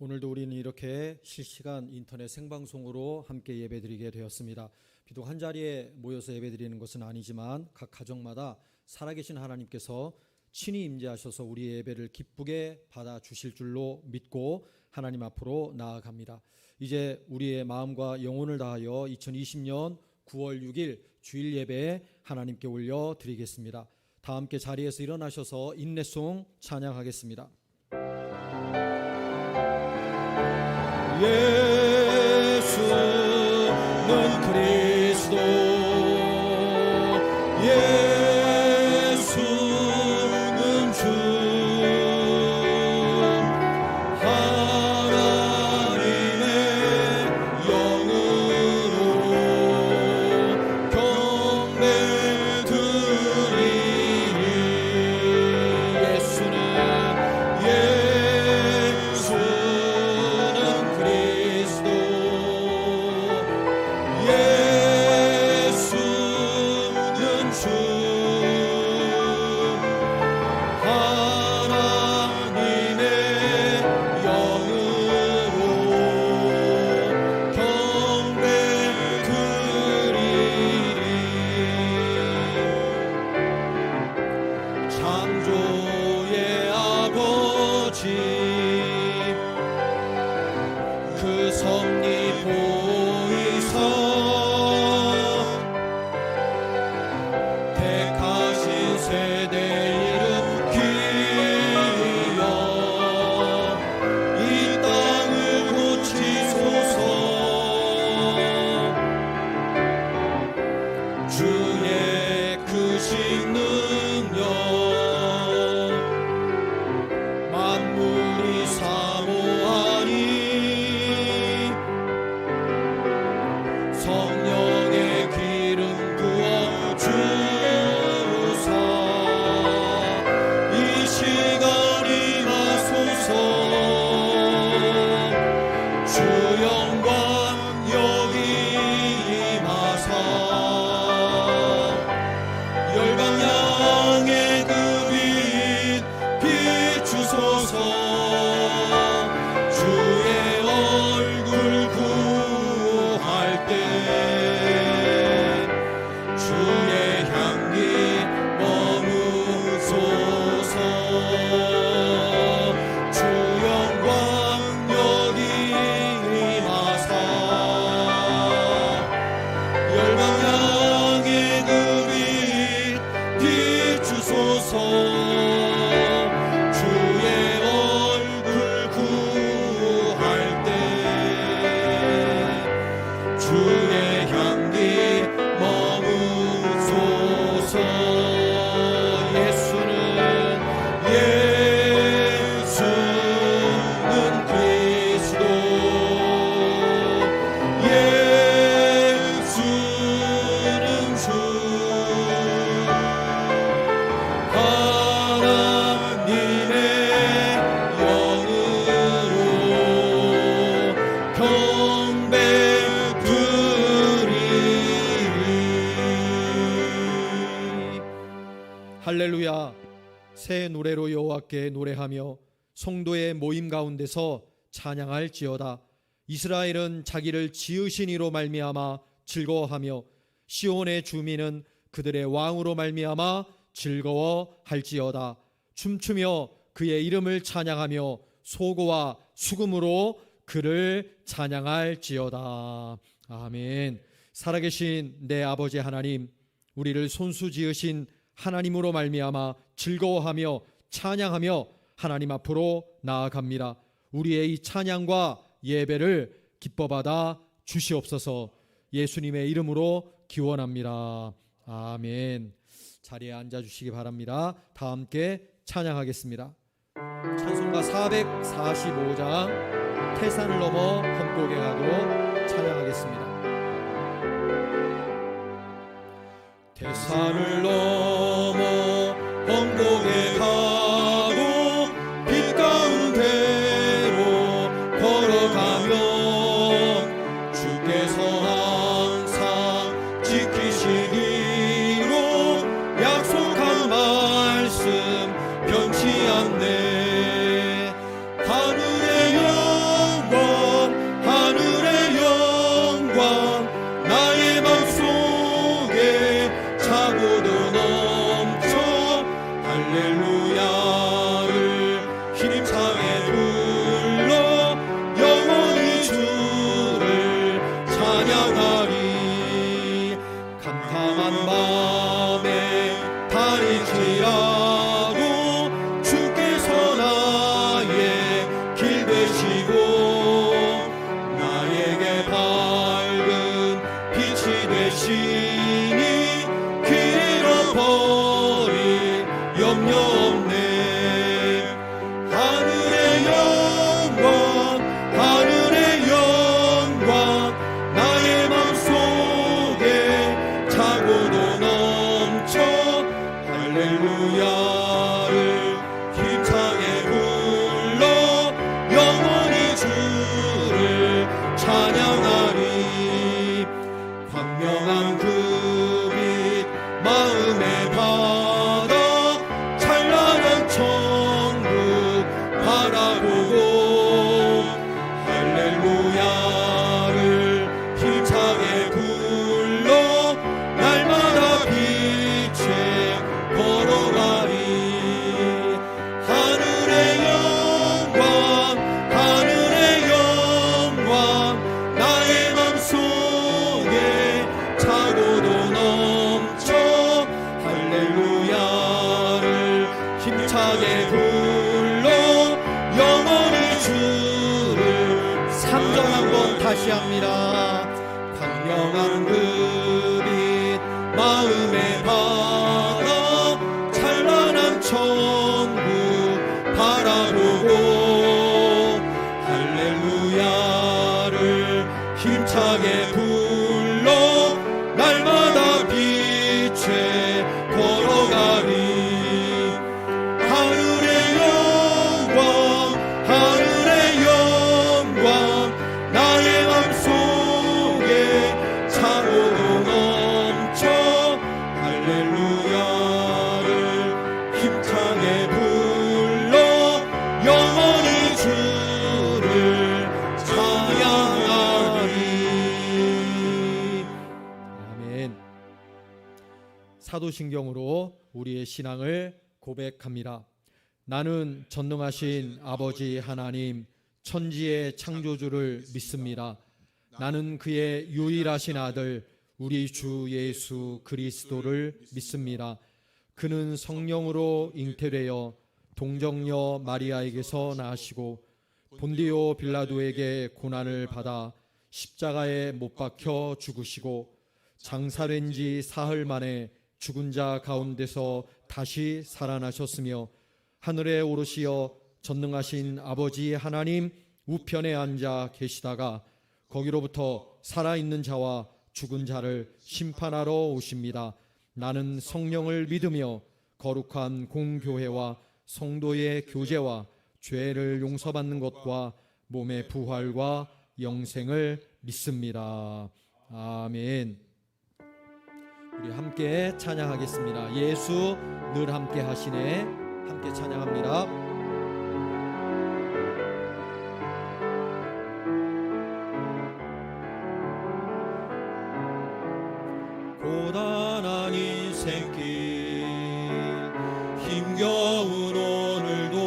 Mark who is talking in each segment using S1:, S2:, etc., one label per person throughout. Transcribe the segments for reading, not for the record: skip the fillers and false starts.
S1: 오늘도 우리는 이렇게 실시간 인터넷 생방송으로 함께 예배드리게 되었습니다. 비록 한자리에 모여서 예배드리는 것은 아니지만 각 가정마다 살아계신 하나님께서 친히 임재하셔서 우리의 예배를 기쁘게 받아주실 줄로 믿고 하나님 앞으로 나아갑니다. 이제 우리의 마음과 영혼을 다하여 2020년 9월 6일 주일 예배에 하나님께 올려드리겠습니다. 다 함께 자리에서 일어나셔서 인내송 찬양하겠습니다. 예수는 그리스도, 예수는 주, 하나님의 영으로 경배드리리. 예수는 그리스도, 예수는 주, 하나님의 영으로 경배드리리. 창조의 아버지 그 섭리 보이사 택하신 세대 이름 기여 이 땅을 고치소서. 주의 크신 능력 만물이 사모하니 성령의 기름 부어 주사 이 시간이 마소서. 주 영광 여기 임하사 열방향의 그 빛 비추소서. 주의 얼굴 구할 때 주의 향기 머무소서. 주 영광 여기 임하사 열방향의 그 빛 비추소서. 주의 얼굴 구할 때 주의 향기 머무소서. 예수는 그리스도, 예수는 주, 하나님의 영으로 경배드리리. 할렐루야. 새 노래로 여호와께 노래하며 성도의 모임 가운데서 찬양할지어다. 이스라엘은 자기를 지으신 이로 말미암아 즐거워하며 시온의 주민은 그들의 왕으로 말미암아 즐거워할지어다. 춤추며 그의 이름을 찬양하며 소고와 수금으로 그를 찬양할지어다. 아멘. 살아계신 내 아버지 하나님, 우리를 손수 지으신 하나님으로 말미암아 즐거워하며 찬양하며 하나님 앞으로 나아갑니다. 우리의 이 찬양과 예배를 기뻐받아 주시옵소서. 예수님의 이름으로 기원합니다. 아멘. 자리에 앉아주시기 바랍니다. 다 함께 찬양하겠습니다. 찬송가 445장 태산을 넘어 험곡에 가도 찬양하겠습니다. 태산을 넘어 험곡에 가고 빛 가운데로 걸어가면 주께서 항상 지키시기로 약속한 말씀 변치 않네. 하늘의 영 의지합니다. 광명한 그 빛 마음에 받아 찬란한 천국 바라보고 할렐루야를 힘차게 불러 날마다 빛에 걸어가리. 하늘의 영광 나의 맘속에 차고 넘쳐 할렐루야를 힘차게 불러 영원히 주를 찬양하리. 아멘. 사도신경으로 우리의 신앙을 고백합니다. 나는 전능하신 아버지 하나님 천지의 창조주를 믿습니다. 나는 그의 유일하신 아들 우리 주 예수 그리스도를 믿습니다. 그는 성령으로 잉태되어 동정녀 마리아에게서 나시고 본디오 빌라도에게 고난을 받아 십자가에 못 박혀 죽으시고 장사된 지 사흘 만에 죽은 자 가운데서 다시 살아나셨으며 하늘에 오르시어 전능하신 아버지 하나님 우편에 앉아 계시다가 거기로부터 살아있는 자와 죽은 자를 심판하러 오십니다. 나는 성령을 믿으며 거룩한 공교회와 성도의 교제와 죄를 용서받는 것과 몸의 부활과 영생을 믿습니다. 아멘. 우리 함께 찬양하겠습니다. 예수 늘 함께 하시네. 함께 찬양합니다. 고단한 인생길 힘겨운 오늘도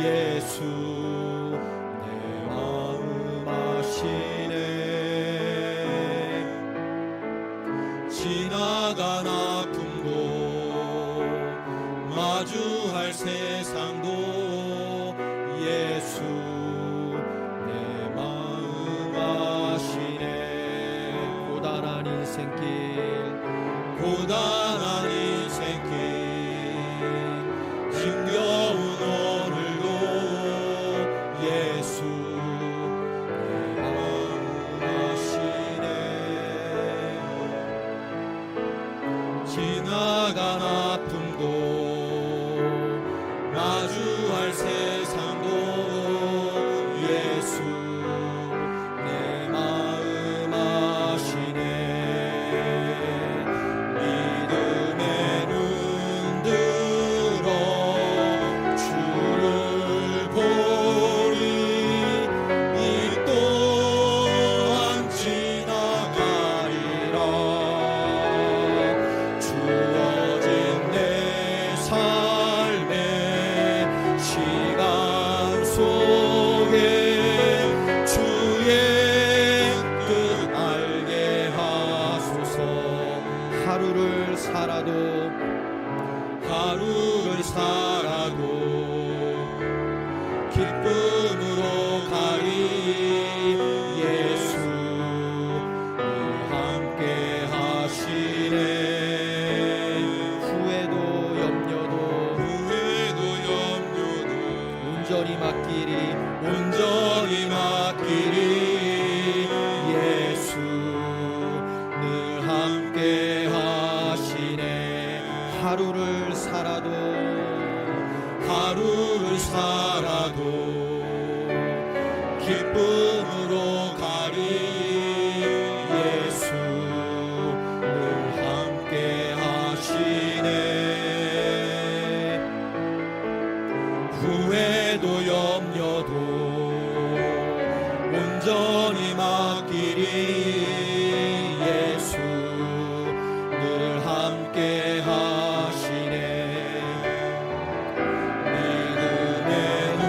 S1: 예수 내 마음 아시네. 지나간 아픔도 마주할 세상도 예수 내 마음 아시네. 고단한 인생길 힘겨운 오늘도 예수 내 마음 아시네. 지나간 아픔도 마주할 세상도 예수 내 마음 아시네. 믿음의 눈 들어 주를 보리. 이 또한 지나가리라. 주어진 내 삶에 시간 속에 주의 뜻 알게 하소서. 하루를 살아도 기쁨으로 가리. 예수 늘 함께 하시네. 후회도 염려도 온전히 맡기리. 예수 늘 함께 하시네. 하루를 살아도 기쁨으로 가리. 예수 늘 함께 하시네. 후회도 염려도 온전히 맡기리. 예수 늘 함께 하시네. 믿음의 눈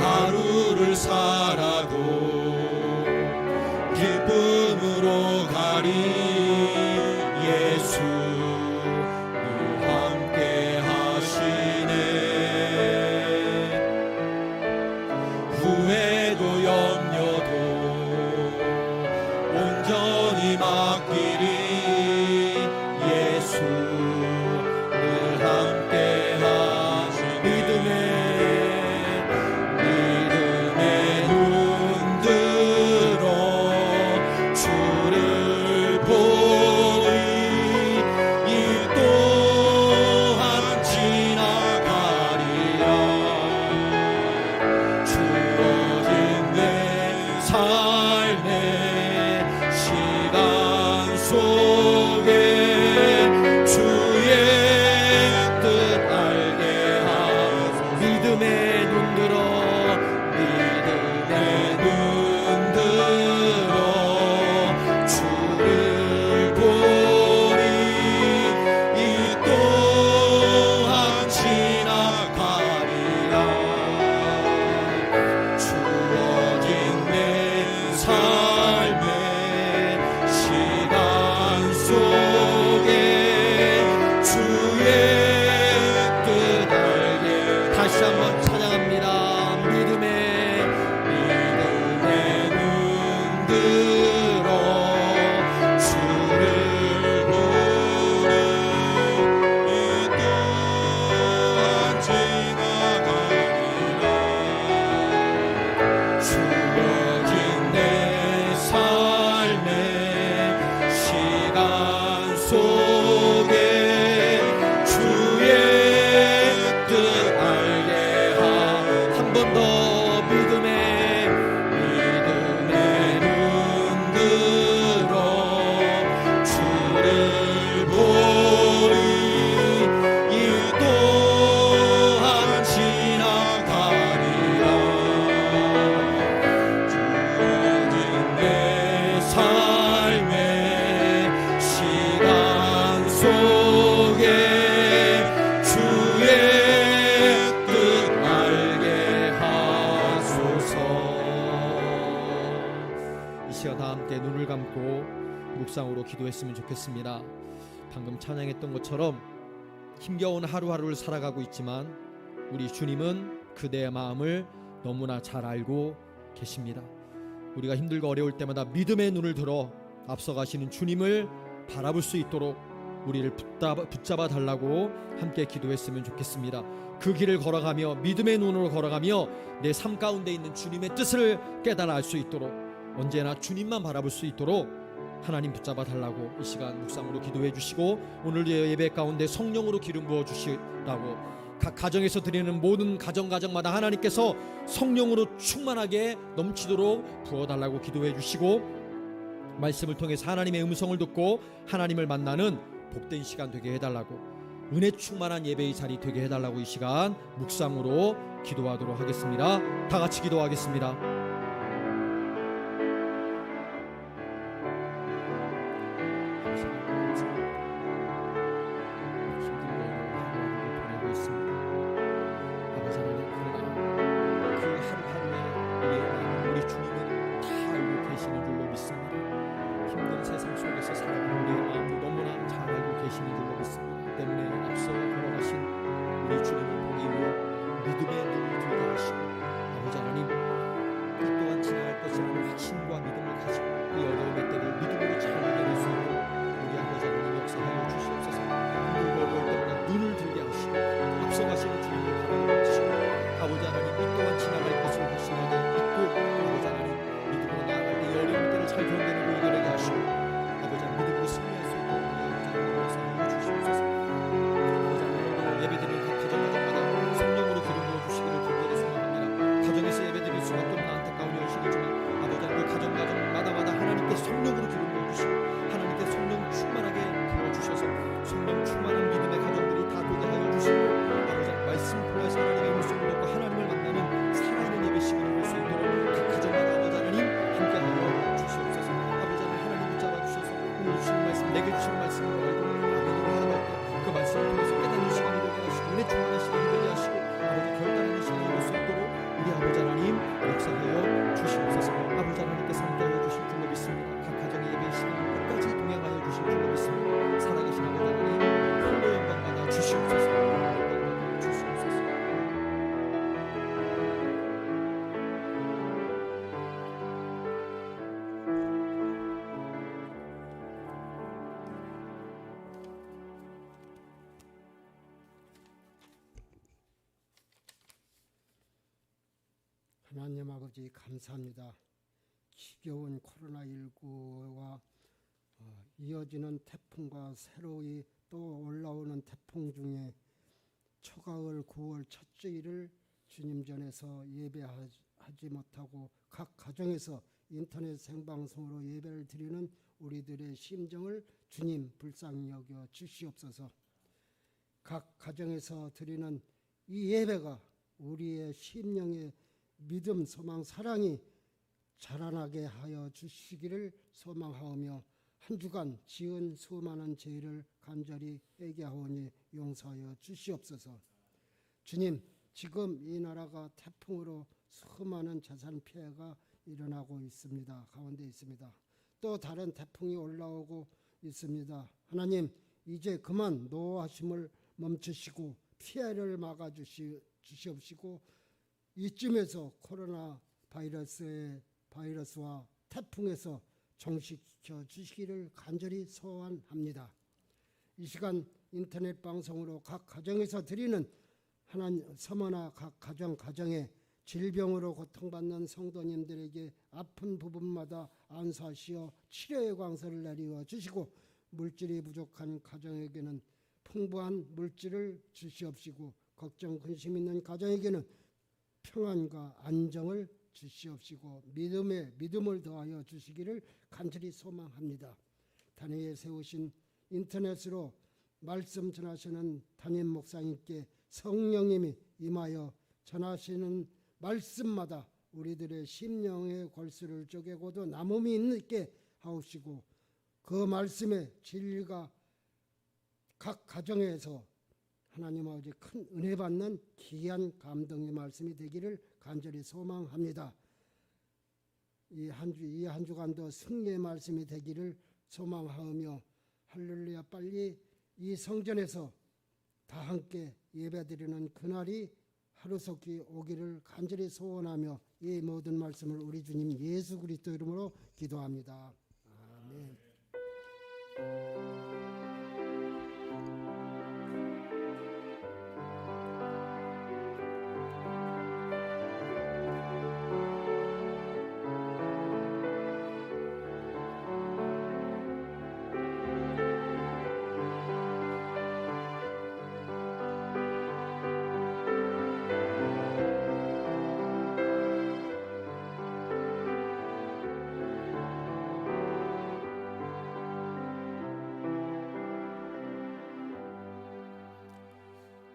S1: 하루를 살아도 기쁨으로 가리 예수 늘 함께 하시네. 후회도 염려도 온전히 맡기리 예수 늘 함께 하시네. 믿음의 눈 들어 주를 보리. 이 또한 지나가리라. 주어진 내 삶의 시간 속에 주의 뜻 알게 하소서. 믿음의 눈 들어 주를 보리. 이 또한 지나가리라. 주어진 내 삶의 시간 속에 주의 뜻 알게. 다시 한번 찬양합니다. 믿음의 눈 들어 주를 보리. 이 또한 지나가리라. 주어진 내 삶의 시간 속에 주의 뜻 알게 한 번 더 믿음의 눈 들어 주를 보리. 이 또한 지나가리라. 주어진 내 삶의 시간 속에 주의 뜻 알게 하소서. 이 시간 다 함께 눈을 감고 묵상으로 기도했으면 좋겠습니다. 방금 찬양했던 것처럼 힘겨운 하루하루를 살아가고 있지만 우리 주님은 그대의 마음을 너무나 잘 알고 계십니다. 우리가 힘들고 어려울 때마다 믿음의 눈을 들어 앞서가시는 주님을 바라볼 수 있도록 우리를 붙잡아 달라고 함께 기도했으면 좋겠습니다. 그 길을 걸어가며 믿음의 눈으로 걸어가며 내 삶 가운데 있는 주님의 뜻을 깨달아 알 수 있도록, 언제나 주님만 바라볼 수 있도록 하나님 붙잡아 달라고 이 시간 묵상으로 기도해 주시고, 오늘 예배 가운데 성령으로 기름 부어 주시라고, 각 가정에서 드리는 모든 가정마다 하나님께서 성령으로 충만하게 넘치도록 부어달라고 기도해 주시고, 말씀을 통해서 하나님의 음성을 듣고 하나님을 만나는 복된 시간 되게 해달라고, 은혜 충만한 예배의 자리 되게 해달라고 이 시간 묵상으로 기도하도록 하겠습니다. 다 같이 기도하겠습니다. 내게 주신 말씀을 알고 그 말씀을 통해서 깨닫는 시간이 되게 하시고 은혜 충만한
S2: 아버지 감사합니다. 지겨운 코로나19와 이어지는 태풍과 새로이 또 올라오는 태풍 중에 초가을 9월 첫째 일을 주님 전에서 예배하지 못하고 각 가정에서 인터넷 생방송으로 예배를 드리는 우리들의 심정을 주님 불쌍히 여겨 주시옵소서. 각 가정에서 드리는 이 예배가 우리의 심령의 믿음, 소망, 사랑이 자라나게 하여 주시기를 소망하오며 한 주간 지은 수많은 죄를 간절히 회개하오니 용서하여 주시옵소서. 주님, 지금 이 나라가 태풍으로 수많은 재산 피해가 일어나고 있습니다. 가운데 있습니다. 또 다른 태풍이 올라오고 있습니다. 하나님, 이제 그만 노하심을 멈추시고 피해를 막아 주시옵시고 이쯤에서 코로나 바이러스와 태풍에서 종식시켜 주시기를 간절히 소원합니다. 이 시간 인터넷 방송으로 각 가정에서 드리는 하나님 서머나 각 가정에 질병으로 고통받는 성도님들에게 아픈 부분마다 안수하시어 치료의 광선을 내리워 주시고 물질이 부족한 가정에게는 풍부한 물질을 주시옵시고 걱정 근심 있는 가정에게는 평안과 안정을 주시옵시고 믿음을 더하여 주시기를 간절히 소망합니다. 단위에 세우신 인터넷으로 말씀 전하시는 담임 목사님께 성령님이 임하여 전하시는 말씀마다 우리들의 심령의 골수를 쪼개고도 남음이 있게 하옵시고 그 말씀의 진리가 각 가정에서 하나님 아버지 큰 은혜 받는 귀한 감동의 말씀이 되기를 간절히 소망합니다. 이 한 주간도 승리의 말씀이 되기를 소망하며 할렐루야, 빨리 이 성전에서 다 함께 예배드리는 그날이 하루속히 오기를 간절히 소원하며 이 모든 말씀을 우리 주님 예수 그리스도 이름으로 기도합니다. 아멘.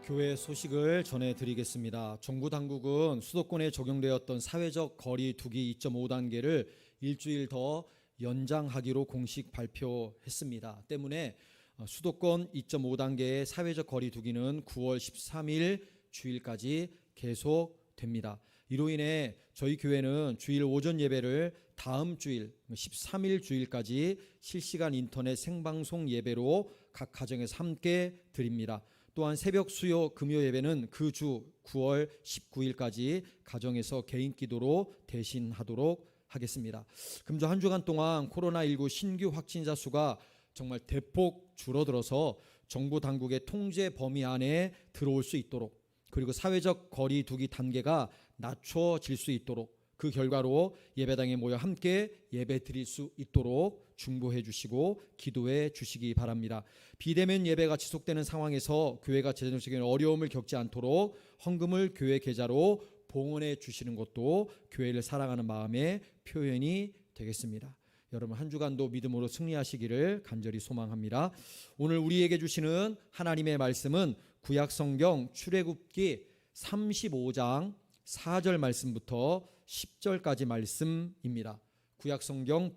S1: 교회 소식을 전해드리겠습니다. 정부 당국은 수도권에 적용되었던 사회적 거리 두기 2.5단계를 일주일 더 연장하기로 공식 발표했습니다. 때문에 수도권 2.5단계의 사회적 거리 두기는 9월 13일 주일까지 계속됩니다. 이로 인해 저희 교회는 주일 오전 예배를 다음 주일 13일 주일까지 실시간 인터넷 생방송 예배로 각 가정에서 함께 드립니다. 또한 새벽 수요 금요 예배는 그 주 9월 19일까지 가정에서 개인 기도로 대신하도록 하겠습니다. 금주 한 주간 동안 코로나19 신규 확진자 수가 정말 대폭 줄어들어서 정부 당국의 통제 범위 안에 들어올 수 있도록, 그리고 사회적 거리 두기 단계가 낮춰질 수 있도록, 그 결과로 예배당에 모여 함께 예배 드릴 수 있도록 중보해 주시고 기도해 주시기 바랍니다. 비대면 예배가 지속되는 상황에서 교회가 재정적인 어려움을 겪지 않도록 헌금을 교회 계좌로 봉헌해 주시는 것도 교회를 사랑하는 마음의 표현이 되겠습니다. 여러분 한 주간도 믿음으로 승리하시기를 간절히 소망합니다. 오늘 우리에게 주시는 하나님의 말씀은 구약성경 출애굽기 35장 4절 말씀부터 10절까지 말씀입니다. 구약성경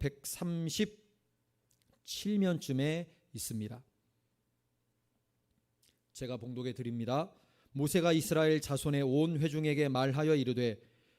S1: 137면쯤에 있습니다. 제가 봉독해 드립니다. 모세가 이스라엘 자손의 온 회중에게 말하여 이르되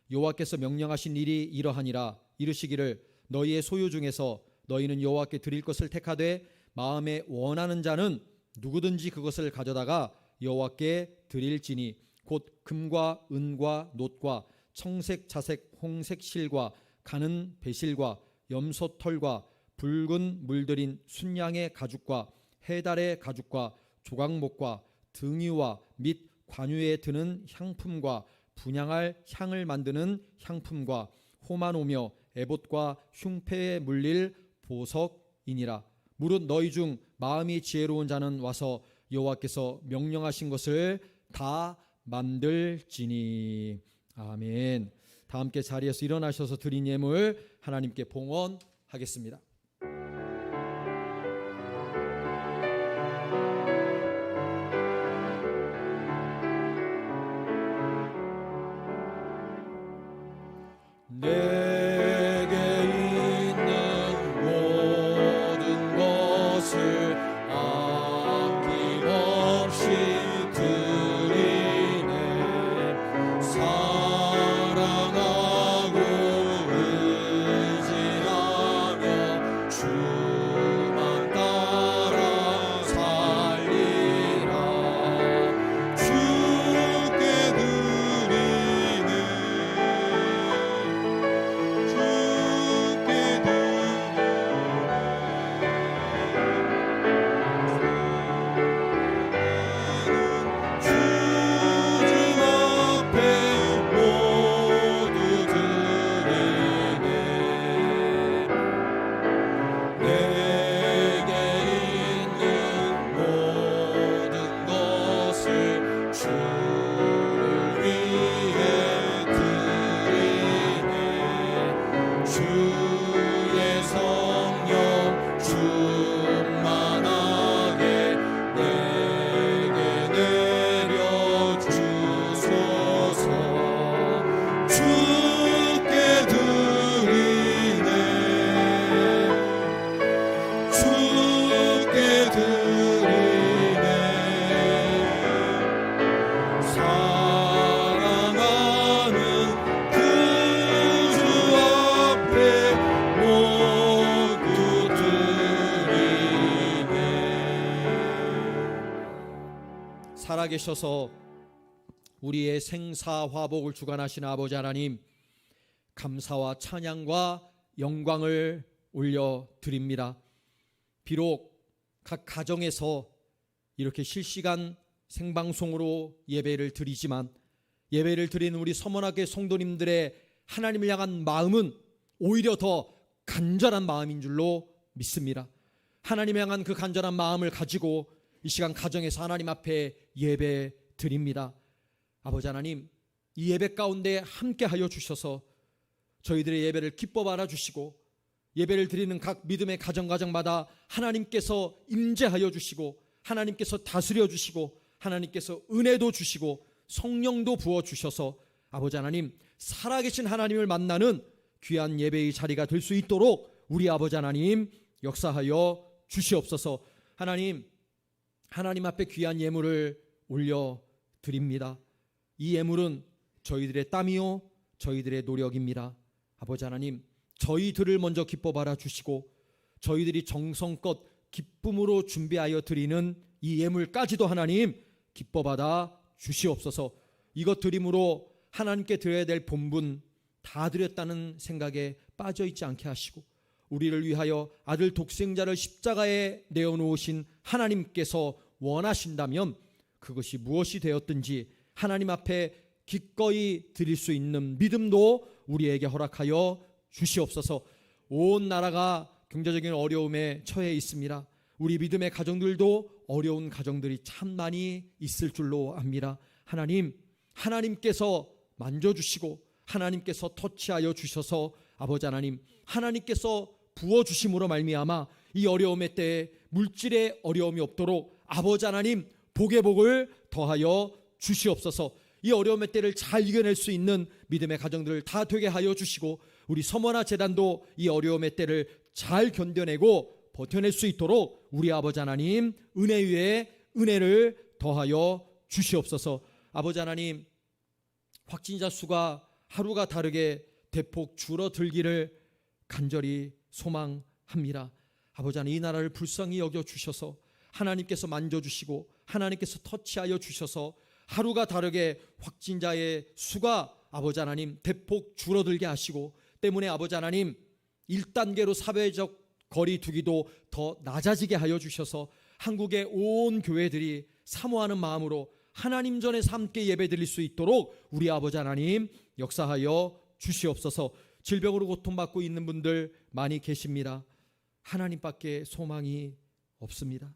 S1: 여호와께서 명령하신 일이 이러하니라. 이르시기를 너희의 소유 중에서 너희는 여호와께 드릴 것을 택하되 마음에 원하는 자는 누구든지 그것을 가져다가 여호와께 드릴지니 곧 금과 은과 놋과 청색, 자색, 홍색 실과 가는 배실과 염소털과 붉은 물들인 순양의 가죽과 해달의 가죽과 조각목과 등유와 및 관유에 드는 향품과 분향할 향을 만드는 향품과 호만 오며 에봇과 흉패에 물릴 보석이니라. 무릇 너희 중 마음이 지혜로운 자는 와서 여호와께서 명령하신 것을 다 만들지니. 아멘. 다 함께 자리에서 일어나셔서 드린 예물 하나님께 봉헌하겠습니다. 내게 있는 모든 것을 아낌없이 드리네. 사랑하고 의지하며 주만 따라 살리라. 주께 드리네. 주의 성령 충만하게 내게 내려주소서. 주께 드리네. 주께 드리네. 사랑하는 그 주 앞에 모두 드리네. 살아계셔서 우리의 생사화복을 주관하신 아버지 하나님, 감사와 찬양과 영광을 올려드립니다. 비록 각 가정에서 이렇게 실시간 생방송으로 예배를 드리지만, 예배를 드리는 우리 서문학교 성도님들의 하나님을 향한 마음은 오히려 더 간절한 마음인 줄로 믿습니다. 하나님을 향한 그 간절한 마음을 가지고 이 시간 가정에서 하나님 앞에 예배 드립니다. 아버지 하나님, 이 예배 가운데 함께하여 주셔서 저희들의 예배를 기뻐 바라주시고, 예배를 드리는 각 믿음의 가정마다 하나님께서 임재하여 주시고, 하나님께서 다스려 주시고, 하나님께서 은혜도 주시고 성령도 부어주셔서 아버지 하나님, 살아계신 하나님을 만나는 귀한 예배의 자리가 될 수 있도록 우리 아버지 하나님 역사하여 주시옵소서. 하나님 앞에 귀한 예물을 올려드립니다. 이 예물은 저희들의 땀이요 저희들의 노력입니다. 아버지 하나님, 저희들을 먼저 기뻐 바라 주시고 저희들이 정성껏 기쁨으로 준비하여 드리는 이 예물까지도 하나님 기뻐 받아 주시옵소서. 이것 드림으로 하나님께 드려야 될 본분 다 드렸다는 생각에 빠져 있지 않게 하시고, 우리를 위하여 아들 독생자를 십자가에 내어놓으신 하나님께서 원하신다면 그것이 무엇이 되었든지 하나님 앞에 기꺼이 드릴 수 있는 믿음도 우리에게 허락하여 주시옵소서. 온 나라가 경제적인 어려움에 처해 있습니다. 우리 믿음의 가정들도 어려운 가정들이 참 많이 있을 줄로 압니다. 하나님께서 만져주시고 하나님께서 터치하여 주셔서 아버지 하나님, 하나님께서 부어주심으로 말미암아 이 어려움의 때에 물질의 어려움이 없도록 아버지 하나님 복의 복을 더하여 주시옵소서. 이 어려움의 때를 잘 이겨낼 수 있는 믿음의 가정들을 다 되게 하여 주시고, 우리 서머나 재단도 이 어려움의 때를 잘 견뎌내고 버텨낼 수 있도록 우리 아버지 하나님 은혜 위에 은혜를 더하여 주시옵소서. 아버지 하나님, 확진자 수가 하루가 다르게 대폭 줄어들기를 간절히 소망합니다. 아버지 하나님, 이 나라를 불쌍히 여겨 주셔서 하나님께서 만져주시고 하나님께서 터치하여 주셔서 하루가 다르게 확진자의 수가 아버지 하나님 대폭 줄어들게 하시고, 때문에 아버지 하나님 1단계로 사회적 거리 두기도 더 낮아지게 하여 주셔서 한국의 온 교회들이 사모하는 마음으로 하나님 전에서 함께 예배드릴 수 있도록 우리 아버지 하나님 역사하여 주시옵소서. 질병으로 고통받고 있는 분들 많이 계십니다. 하나님밖에 소망이 없습니다.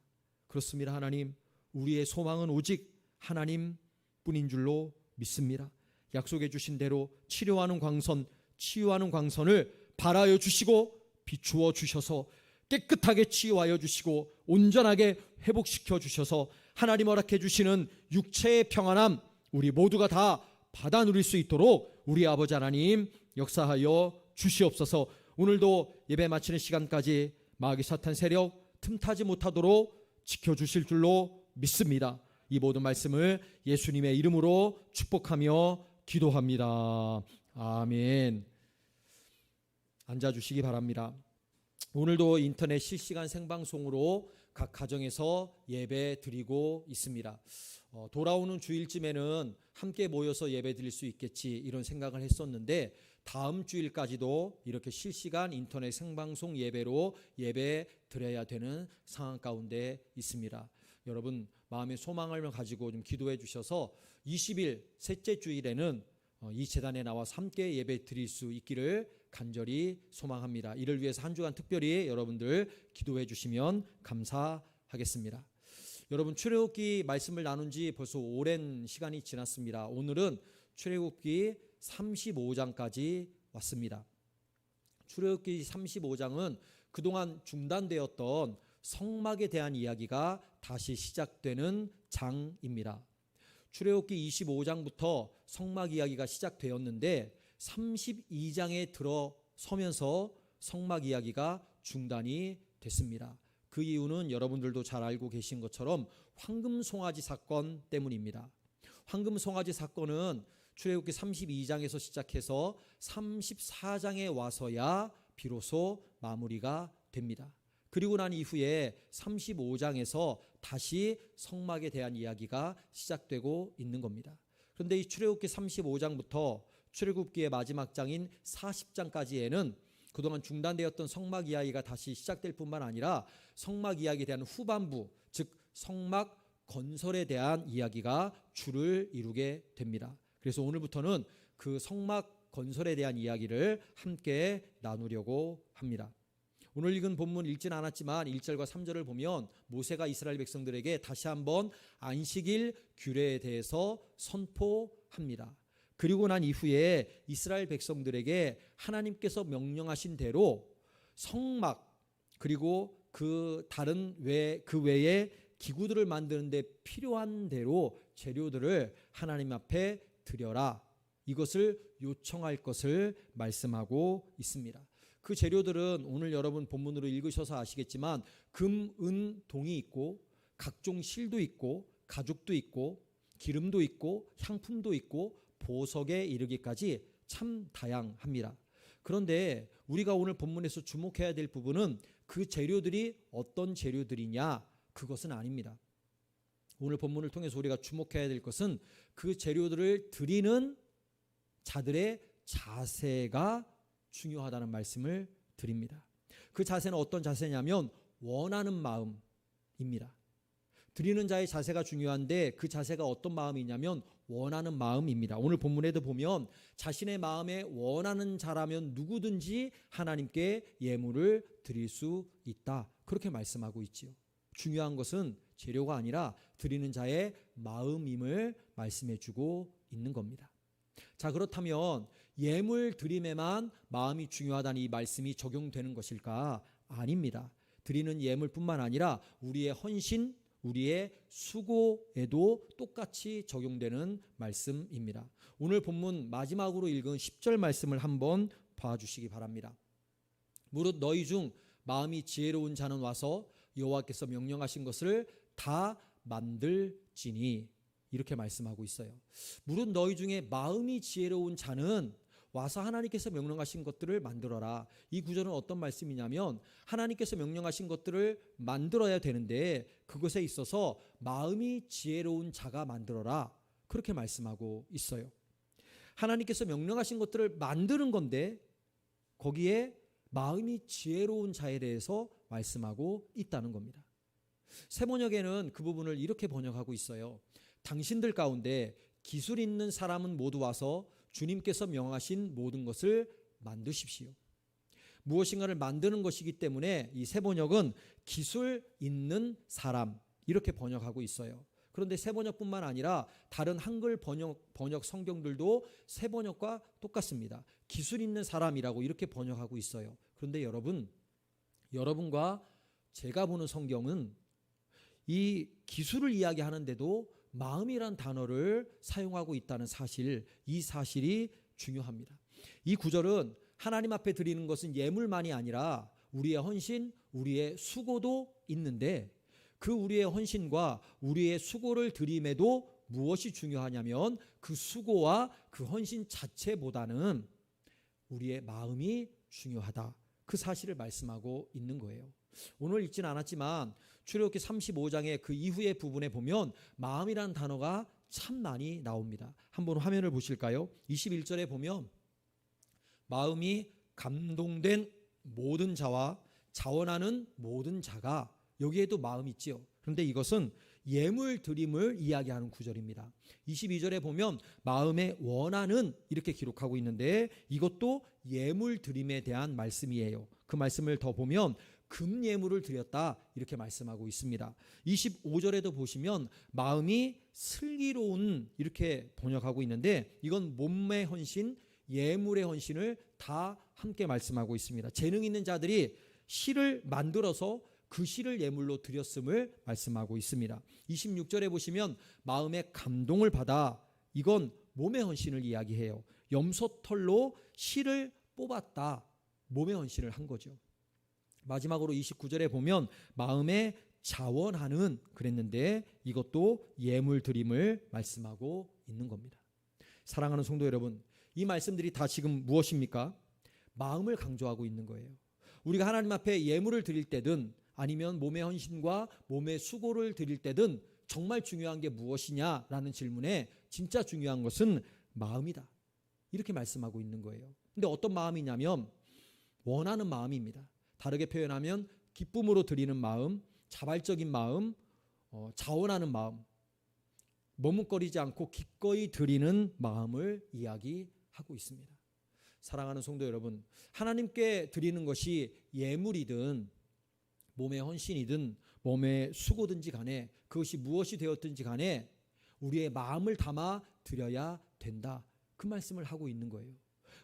S1: 그렇습니다. 하나님, 우리의 소망은 오직 하나님뿐인 줄로 믿습니다. 약속해 주신 대로 치료하는 광선, 치유하는 광선을 발하여 주시고 비추어 주셔서 깨끗하게 치유하여 주시고 온전하게 회복시켜 주셔서 하나님 허락해 주시는 육체의 평안함 우리 모두가 다 받아 누릴 수 있도록 우리 아버지 하나님 역사하여 주시옵소서. 오늘도 예배 마치는 시간까지 마귀 사탄 세력 틈타지 못하도록 지켜주실 줄로 믿습니다. 이 모든 말씀을 예수님의 이름으로 축복하며 기도합니다. 아멘. 앉아주시기 바랍니다. 오늘도 인터넷 실시간 생방송으로 각 가정에서 예배 드리고 있습니다. 돌아오는 주일쯤에는 함께 모여서 예배 드릴 수 있겠지 이런 생각을 했었는데 다음 주일까지도 이렇게 실시간 인터넷 생방송 예배로 예배 드려야 되는 상황 가운데 있습니다. 여러분 마음의 소망을 가지고 좀 기도해 주셔서 20일 셋째 주일에는 이 재단에 나와서 함께 예배 드릴 수 있기를 간절히 소망합니다. 이를 위해서 한 주간 특별히 여러분들 기도해 주시면 감사하겠습니다. 여러분 출애굽기 말씀을 나눈 지 벌써 오랜 시간이 지났습니다. 오늘은 출애굽기 35장까지 왔습니다. 출애굽기 35장은 그동안 중단되었던 성막에 대한 이야기가 다시 시작되는 장입니다. 출애굽기 25장부터 성막 이야기가 시작되었는데 32장에 들어서면서 성막 이야기가 중단이 됐습니다. 그 이유는 여러분들도 잘 알고 계신 것처럼 황금송아지 사건 때문입니다. 황금송아지 사건은 출애굽기 32장에서 시작해서 34장에 와서야 비로소 마무리가 됩니다. 그리고 난 이후에 35장에서 다시 성막에 대한 이야기가 시작되고 있는 겁니다. 그런데 이 출애굽기 35장부터 출애굽기의 마지막 장인 40장까지에는 그동안 중단되었던 성막 이야기가 다시 시작될 뿐만 아니라 성막 이야기에 대한 후반부, 즉 성막 건설에 대한 이야기가 줄을 이루게 됩니다. 그래서 오늘부터는 그 성막 건설에 대한 이야기를 함께 나누려고 합니다. 오늘 읽은 본문 읽진 않았지만 1절과 3절을 보면 모세가 이스라엘 백성들에게 다시 한번 안식일 규례에 대해서 선포합니다. 그리고 난 이후에 이스라엘 백성들에게 하나님께서 명령하신 대로 성막 그리고 그 외에 기구들을 만드는 데 필요한 대로 재료들을 하나님 앞에 드려라. 이것을 요청할 것을 말씀하고 있습니다. 그 재료들은 오늘 여러분 본문으로 읽으셔서 아시겠지만 금, 은, 동이 있고 각종 실도 있고 가죽도 있고 기름도 있고 향품도 있고 보석에 이르기까지 참 다양합니다. 그런데 우리가 오늘 본문에서 주목해야 될 부분은 그 재료들이 어떤 재료들이냐 그것은 아닙니다. 오늘 본문을 통해서 우리가 주목해야 될 것은 그 재료들을 드리는 자들의 자세가 중요하다는 말씀을 드립니다. 그 자세는 어떤 자세냐면 원하는 마음입니다. 드리는 자의 자세가 중요한데 그 자세가 어떤 마음이냐면 원하는 마음입니다. 오늘 본문에도 보면 자신의 마음에 원하는 자라면 누구든지 하나님께 예물을 드릴 수 있다. 그렇게 말씀하고 있지요. 중요한 것은 재료가 아니라 드리는 자의 마음임을 말씀해 주고 있는 겁니다. 자, 그렇다면 예물 드림에만 마음이 중요하다는 이 말씀이 적용되는 것일까? 아닙니다. 드리는 예물뿐만 아니라 우리의 헌신, 우리의 수고에도 똑같이 적용되는 말씀입니다. 오늘 본문 마지막으로 읽은 10절 말씀을 한번 봐주시기 바랍니다. 무릇 너희 중 마음이 지혜로운 자는 와서 여호와께서 명령하신 것을 다 만들지니 이렇게 말씀하고 있어요. 무릇 너희 중에 마음이 지혜로운 자는 와서 하나님께서 명령하신 것들을 만들어라. 이 구절은 어떤 말씀이냐면 하나님께서 명령하신 것들을 만들어야 되는데 그것에 있어서 마음이 지혜로운 자가 만들어라. 그렇게 말씀하고 있어요. 하나님께서 명령하신 것들을 만드는 건데 거기에 마음이 지혜로운 자에 대해서 말씀하고 있다는 겁니다. 세번역에는 그 부분을 이렇게 번역하고 있어요. 당신들 가운데 기술 있는 사람은 모두 와서 주님께서 명하신 모든 것을 만드십시오. 무엇인가를 만드는 것이기 때문에 이 새 번역은 기술 있는 사람 이렇게 번역하고 있어요. 그런데 새 번역뿐만 아니라 다른 한글 번역 성경들도 새 번역과 똑같습니다. 기술 있는 사람이라고 이렇게 번역하고 있어요. 그런데 여러분과 제가 보는 성경은 이 기술을 이야기하는데도 마음이란 단어를 사용하고 있다는 사실, 이 사실이 중요합니다. 이 구절은 하나님 앞에 드리는 것은 예물만이 아니라 우리의 헌신, 우리의 수고도 있는데 그 우리의 헌신과 우리의 수고를 드림에도 무엇이 중요하냐면 그 수고와 그 헌신 자체보다는 우리의 마음이 중요하다. 그 사실을 말씀하고 있는 거예요. 오늘 읽진 않았지만 출애굽기 35장의 그 이후의 부분에 보면 마음이라는 단어가 참 많이 나옵니다. 한번 화면을 보실까요? 21절에 보면 마음이 감동된 모든 자와 자원하는 모든 자가, 여기에도 마음 있지요. 그런데 이것은 예물 드림을 이야기하는 구절입니다. 22절에 보면 마음에 원하는 이렇게 기록하고 있는데 이것도 예물 드림에 대한 말씀이에요. 그 말씀을 더 보면 금 예물을 드렸다 이렇게 말씀하고 있습니다. 25절에도 보시면 마음이 슬기로운 이렇게 번역하고 있는데 이건 몸의 헌신, 예물의 헌신을 다 함께 말씀하고 있습니다. 재능 있는 자들이 실을 만들어서 그 실을 예물로 드렸음을 말씀하고 있습니다. 26절에 보시면 마음의 감동을 받아, 이건 몸의 헌신을 이야기해요. 염소털로 실을 뽑았다, 몸의 헌신을 한 거죠. 마지막으로 29절에 보면 마음에 자원하는 그랬는데 이것도 예물 드림을 말씀하고 있는 겁니다. 사랑하는 성도 여러분, 이 말씀들이 다 지금 무엇입니까? 마음을 강조하고 있는 거예요. 우리가 하나님 앞에 예물을 드릴 때든 아니면 몸의 헌신과 몸의 수고를 드릴 때든 정말 중요한 게 무엇이냐라는 질문에 진짜 중요한 것은 마음이다, 이렇게 말씀하고 있는 거예요. 근데 어떤 마음이냐면 원하는 마음입니다. 다르게 표현하면 기쁨으로 드리는 마음, 자발적인 마음, 자원하는 마음, 머뭇거리지 않고 기꺼이 드리는 마음을 이야기하고 있습니다. 사랑하는 성도 여러분, 하나님께 드리는 것이 예물이든 몸의 헌신이든 몸의 수고든지 간에 그것이 무엇이 되었든지 간에 우리의 마음을 담아 드려야 된다, 그 말씀을 하고 있는 거예요.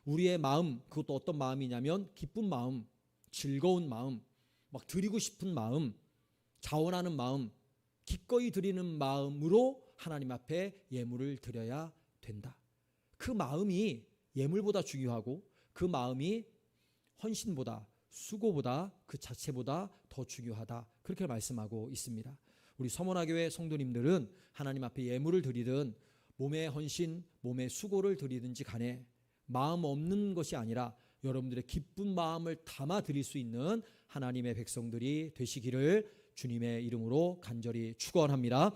S1: 우리의 마음, 그것도 어떤 마음이냐면 기쁜 마음, 즐거운 마음, 막 드리고 싶은 마음, 자원하는 마음, 기꺼이 드리는 마음으로 하나님 앞에 예물을 드려야 된다. 그 마음이 예물보다 중요하고 그 마음이 헌신보다, 수고보다, 그 자체보다 더 중요하다, 그렇게 말씀하고 있습니다. 우리 서문화교회 성도님들은 하나님 앞에 예물을 드리든 몸의 헌신, 몸의 수고를 드리든지 간에 마음 없는 것이 아니라 여러분들의 기쁜 마음을 담아 드릴 수 있는 하나님의 백성들이 되시기를 주님의 이름으로 간절히 축원합니다.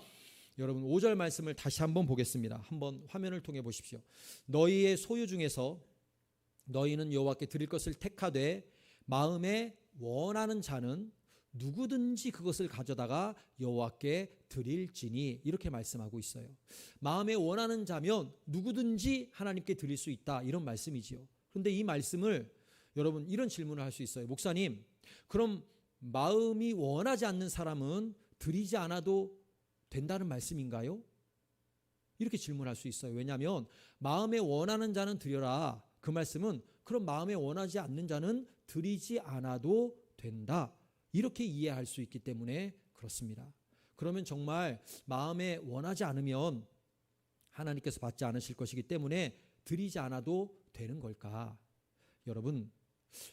S1: 여러분 5절 말씀을 다시 한번 보겠습니다. 한번 화면을 통해 보십시오. 너희의 소유 중에서 너희는 여호와께 드릴 것을 택하되 마음에 원하는 자는 누구든지 그것을 가져다가 여호와께 드릴지니, 이렇게 말씀하고 있어요. 마음에 원하는 자면 누구든지 하나님께 드릴 수 있다, 이런 말씀이지요. 그런데 이 말씀을 여러분 이런 질문을 할 수 있어요. 목사님, 그럼 마음이 원하지 않는 사람은 드리지 않아도 된다는 말씀인가요? 이렇게 질문할 수 있어요. 왜냐하면 마음에 원하는 자는 드려라, 그 말씀은 그럼 마음에 원하지 않는 자는 드리지 않아도 된다, 이렇게 이해할 수 있기 때문에 그렇습니다. 그러면 정말 마음에 원하지 않으면 하나님께서 받지 않으실 것이기 때문에 드리지 않아도 되는 걸까? 여러분,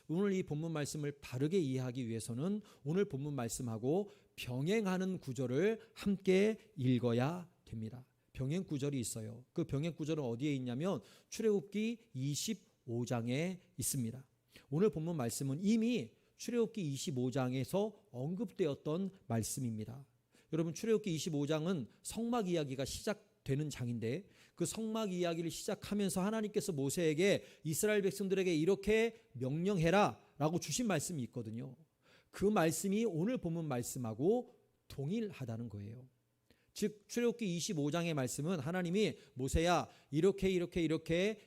S1: 오늘 이 본문 말씀을 바르게 이해하기 위해서는 오늘 본문 말씀하고 병행하는 구절을 함께 읽어야 됩니다. 병행 구절이 있어요. 그 병행 구절은 어디에 있냐면 출애굽기 25장에 있습니다. 오늘 본문 말씀은 이미 출애굽기 25장에서 언급되었던 말씀입니다. 여러분, 출애굽기 25장은 성막 이야기가 시작되는 장인데 그 성막 이야기를 시작하면서 하나님께서 모세에게 이스라엘 백성들에게 이렇게 명령해라 라고 주신 말씀이 있거든요. 그 말씀이 오늘 본문 말씀하고 동일하다는 거예요. 즉 출애굽기 25장의 말씀은 하나님이 모세야 이렇게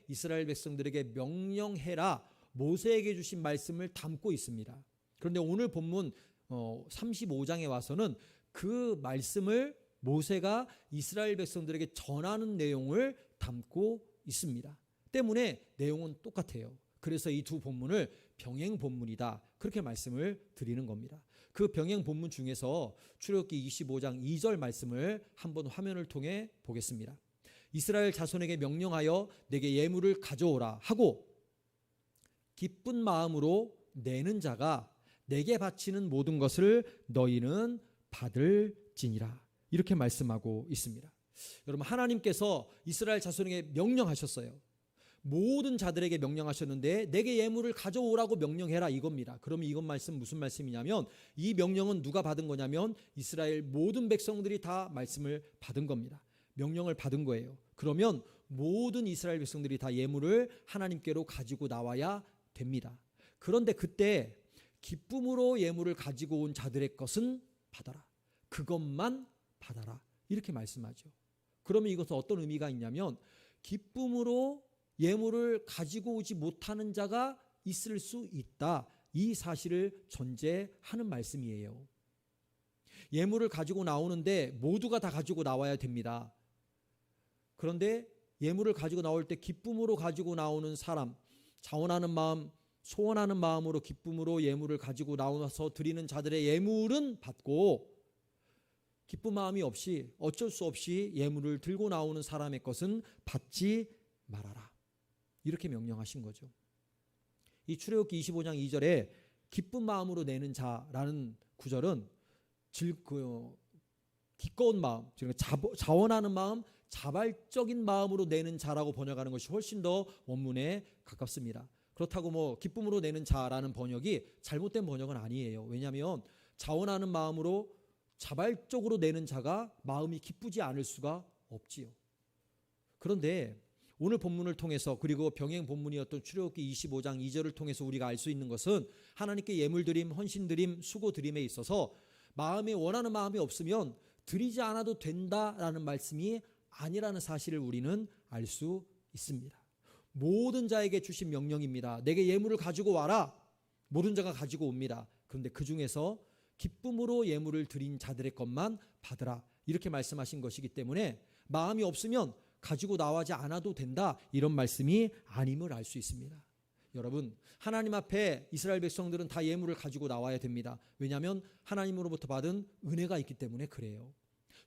S1: 이스라엘 백성들에게 명령해라 모세에게 주신 말씀을 담고 있습니다. 그런데 오늘 본문 35장에 와서는 그 말씀을 모세가 이스라엘 백성들에게 전하는 내용을 담고 있습니다. 때문에 내용은 똑같아요. 그래서 이 두 본문을 병행 본문이다 그렇게 말씀을 드리는 겁니다. 그 병행 본문 중에서 출애굽기 25장 2절 말씀을 한번 화면을 통해 보겠습니다. 이스라엘 자손에게 명령하여 내게 예물을 가져오라 하고 기쁜 마음으로 내는 자가 내게 바치는 모든 것을 너희는 받을지니라 이렇게 말씀하고 있습니다. 여러분 하나님께서 이스라엘 자손에게 명령하셨어요. 모든 자들에게 명령하셨는데 내게 예물을 가져오라고 명령해라 이겁니다. 그럼 이건 말씀 무슨 말씀이냐면 이 명령은 누가 받은 거냐면 이스라엘 모든 백성들이 다 말씀을 받은 겁니다. 명령을 받은 거예요. 그러면 모든 이스라엘 백성들이 다 예물을 하나님께로 가지고 나와야 됩니다. 그런데 그때 기쁨으로 예물을 가지고 온 자들의 것은 받아라. 그것만 받아라. 이렇게 말씀하죠. 그러면 이것은 어떤 의미가 있냐면 기쁨으로 예물을 가지고 오지 못하는 자가 있을 수 있다. 이 사실을 전제하는 말씀이에요. 예물을 가지고 나오는데 모두가 다 가지고 나와야 됩니다. 그런데 예물을 가지고 나올 때 기쁨으로 가지고 나오는 사람, 자원하는 마음, 소원하는 마음으로 기쁨으로 예물을 가지고 나와서 드리는 자들의 예물은 받고 기쁜 마음이 없이 어쩔 수 없이 예물을 들고 나오는 사람의 것은 받지 말아라. 이렇게 명령하신 거죠. 이 출애굽기 25장 2절에 기쁜 마음으로 내는 자라는 구절은 기꺼운 마음, 자원하는 마음, 자발적인 마음으로 내는 자라고 번역하는 것이 훨씬 더 원문에 가깝습니다. 그렇다고 기쁨으로 내는 자라는 번역이 잘못된 번역은 아니에요. 왜냐하면 자원하는 마음으로 자발적으로 내는 자가 마음이 기쁘지 않을 수가 없지요. 그런데 오늘 본문을 통해서 그리고 병행 본문이었던 출애굽기 25장 2절을 통해서 우리가 알 수 있는 것은 하나님께 예물드림, 헌신드림, 수고드림에 있어서 마음에 원하는 마음이 없으면 드리지 않아도 된다라는 말씀이 아니라는 사실을 우리는 알 수 있습니다. 모든 자에게 주신 명령입니다. 내게 예물을 가지고 와라. 모든 자가 가지고 옵니다. 그런데 그 중에서 기쁨으로 예물을 드린 자들의 것만 받으라. 이렇게 말씀하신 것이기 때문에 마음이 없으면 가지고 나와지 않아도 된다. 이런 말씀이 아님을 알 수 있습니다. 여러분 하나님 앞에 이스라엘 백성들은 다 예물을 가지고 나와야 됩니다. 왜냐하면 하나님으로부터 받은 은혜가 있기 때문에 그래요.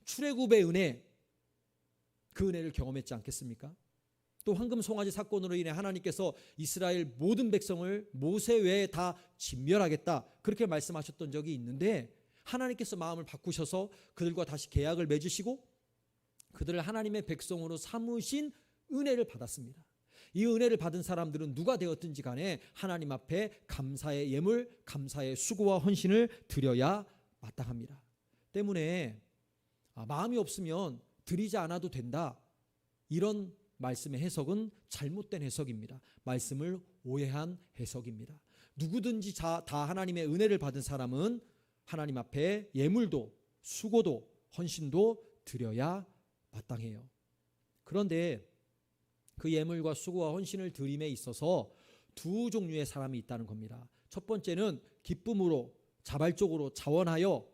S1: 출애굽의 은혜, 그 은혜를 경험했지 않겠습니까? 또 황금 송아지 사건으로 인해 하나님께서 이스라엘 모든 백성을 모세 외에 다 진멸하겠다 그렇게 말씀하셨던 적이 있는데 하나님께서 마음을 바꾸셔서 그들과 다시 계약을 맺으시고 그들을 하나님의 백성으로 삼으신 은혜를 받았습니다. 이 은혜를 받은 사람들은 누가 되었든지 간에 하나님 앞에 감사의 예물, 감사의 수고와 헌신을 드려야 마땅합니다. 때문에 마음이 없으면 드리지 않아도 된다. 이런 말씀의 해석은 잘못된 해석입니다. 말씀을 오해한 해석입니다. 누구든지 다 하나님의 은혜를 받은 사람은 하나님 앞에 예물도 수고도 헌신도 드려야 마땅해요. 그런데 그 예물과 수고와 헌신을 드림에 있어서 두 종류의 사람이 있다는 겁니다. 첫 번째는 기쁨으로 자발적으로 자원하여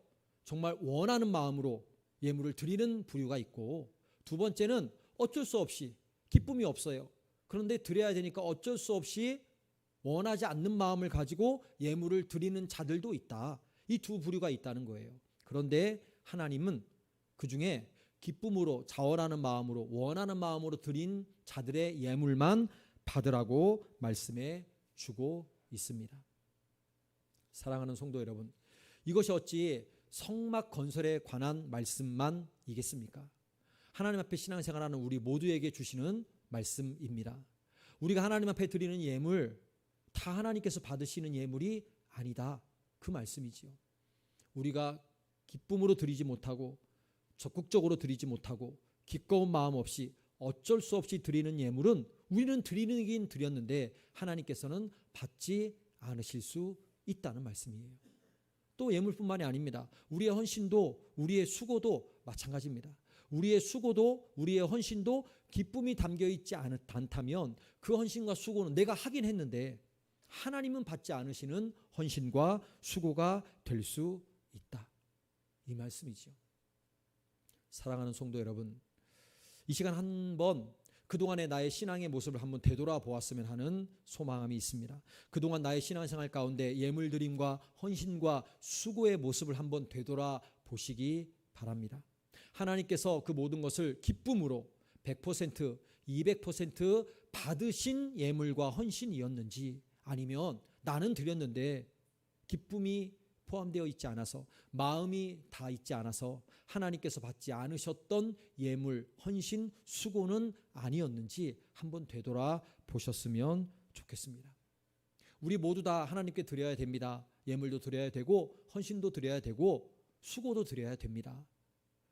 S1: 정말 원하는 마음으로 예물을 드리는 부류가 있고 두 번째는 어쩔 수 없이 기쁨이 없어요. 그런데 드려야 되니까 어쩔 수 없이 원하지 않는 마음을 가지고 예물을 드리는 자들도 있다. 이 두 부류가 있다는 거예요. 그런데 하나님은 그중에 기쁨으로 자원하는 마음으로 원하는 마음으로 드린 자들의 예물만 받으라고 말씀해 주고 있습니다. 사랑하는 성도 여러분, 이것이 어찌 성막 건설에 관한 말씀만이겠습니까? 하나님 앞에 신앙생활하는 우리 모두에게 주시는 말씀입니다. 우리가 하나님 앞에 드리는 예물 다 하나님께서 받으시는 예물이 아니다. 그 말씀이지요. 우리가 기쁨으로 드리지 못하고 적극적으로 드리지 못하고 기꺼운 마음 없이 어쩔 수 없이 드리는 예물은 우리는 드리긴 드렸는데 하나님께서는 받지 않으실 수 있다는 말씀이에요. 또 예물뿐만이 아닙니다. 우리의 헌신도 우리의 수고도 마찬가지입니다. 우리의 수고도 우리의 헌신도 기쁨이 담겨 있지 않다면 그 헌신과 수고는 내가 하긴 했는데 하나님은 받지 않으시는 헌신과 수고가 될 수 있다. 이 말씀이죠. 사랑하는 성도 여러분, 이 시간 한번 그동안의 나의 신앙의 모습을 한번 되돌아보았으면 하는 소망함이 있습니다. 그동안 나의 신앙생활 가운데 예물드림과 헌신과 수고의 모습을 한번 되돌아보시기 바랍니다. 하나님께서 그 모든 것을 기쁨으로 100%, 200% 받으신 예물과 헌신이었는지, 아니면 나는 드렸는데 기쁨이 포함되어 있지 않아서, 마음이 다 있지 않아서 하나님께서 받지 않으셨던 예물, 헌신, 수고는 아니었는지 한번 되돌아보셨으면 좋겠습니다. 우리 모두 다 하나님께 드려야 됩니다. 예물도 드려야 되고 헌신도 드려야 되고 수고도 드려야 됩니다.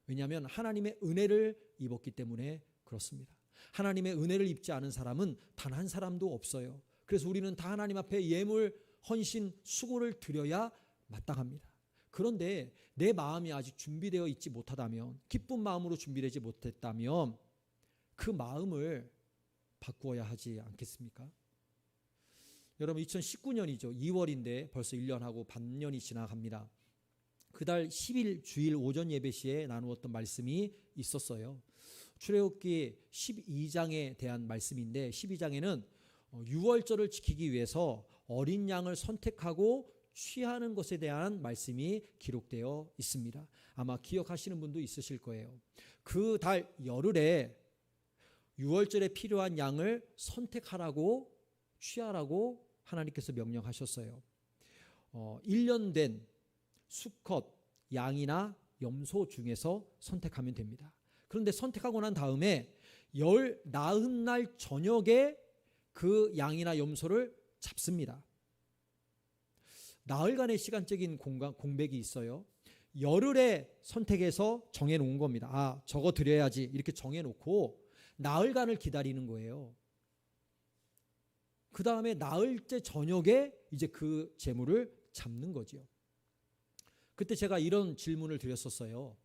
S1: 왜냐하면 하나님의 은혜를 입었기 때문에 그렇습니다. 하나님의 은혜를 입지 않은 사람은 단 한 사람도 없어요. 그래서 우리는 다 하나님 앞에 예물, 헌신, 수고를 드려야 마땅합니다. 그런데 내 마음이 아직 준비되어 있지 못하다면, 기쁜 마음으로 준비되지 못했다면 그 마음을 바꾸어야 하지 않겠습니까? 여러분, 2019년이죠. 2월인데 벌써 1년하고 반년이 지나갑니다. 그달 10일 주일 오전 예배 시에 나누었던 말씀이 있었어요. 출애굽기 12장에 대한 말씀인데, 12장에는 유월절을 지키기 위해서 어린 양을 선택하고 취하는 것에 대한 말씀이 기록되어 있습니다. 아마 기억하시는 분도 있으실 거예요. 그 달 열흘에 유월절에 필요한 양을 선택하라고, 취하라고 하나님께서 명령하셨어요. 1년 된 수컷 양이나 염소 중에서 선택하면 됩니다. 그런데 선택하고 난 다음에 나흔 날 저녁에 그 양이나 염소를 잡습니다. 나흘간의 시간적인 공백이 있어요. 열흘에 선택해서 정해놓은 겁니다. 아, 저거 드려야지 이렇게 정해놓고 나흘간을 기다리는 거예요. 그 다음에 나흘째 저녁에 이제 그 제물을 잡는 거죠. 그때 제가 이런 질문을 드렸었어요.